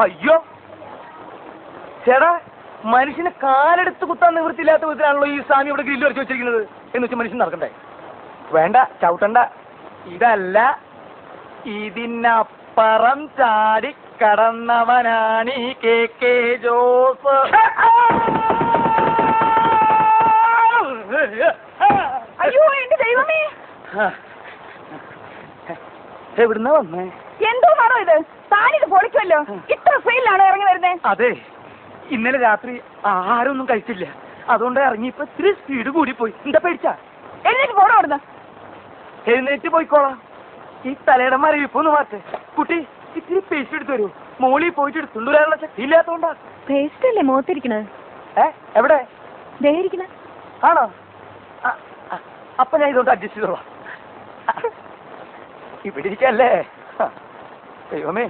അയ്യോ ചേട്ടാ, മനുഷ്യന് കാലെടുത്ത് കുത്താൻ നിവൃത്തിയില്ലാത്ത വിധത്തിലാണല്ലോ ഈ സ്വാമി ഇവിടെ ഗ്രില്ല് വരച്ച് വെച്ചിരിക്കുന്നത്. എന്ന് വെച്ചാൽ മനുഷ്യൻ നടക്കണ്ടേ? വേണ്ട, ചവിട്ടണ്ട. ഇതല്ല, ഇതിനപ്പുറം ചാടി കടന്നവനാണ് ഈ KK ജോസ്. അയ്യോ എന്റെ ദൈവമേ, എവിടുന്നാ വന്നേ? എന്തോന്നാണോ ഇത്? താനിത് പൊളിക്കുമല്ലോ. ഇത്ര ഫെയിലാണ് ഇറങ്ങി വരുന്നേ. അതെ, ഇന്നലെ രാത്രി ആഹാരമൊന്നും കഴിച്ചില്ല. അതുകൊണ്ട് ഇറങ്ങിയപ്പോ ഇത്തിരി സ്പീഡ് കൂടിപ്പോയി. എന്താ പേടിച്ചാ? എഴുന്നേറ്റ് പോണോ അവിടുന്ന്? എഴുന്നേറ്റ് പോയിക്കോളാം. ഈ തലയുടെ മരവിപ്പൊന്ന് മാറ്റേ. കുട്ടി, ഇത്തിരി പേസ്റ്റ് എടുത്ത് വരൂ. മോളിൽ പോയിട്ട് എടുത്തുകൊണ്ട് വരാനുള്ള ശക്തി ഇല്ലാത്തോണ്ടാ. പേസ്റ്റ് അല്ലേ മുഖത്തിരിക്കണേ? എവിടെ ദേഹിരിക്കണേ? ആണോ? അപ്പൊ ഞാൻ ഇതുകൊണ്ട് അഡ്ജസ്റ്റ് ചെയ്തോളാം. ഇവിടെ ഇരിക്കല്ലേ. ദൈവമേ.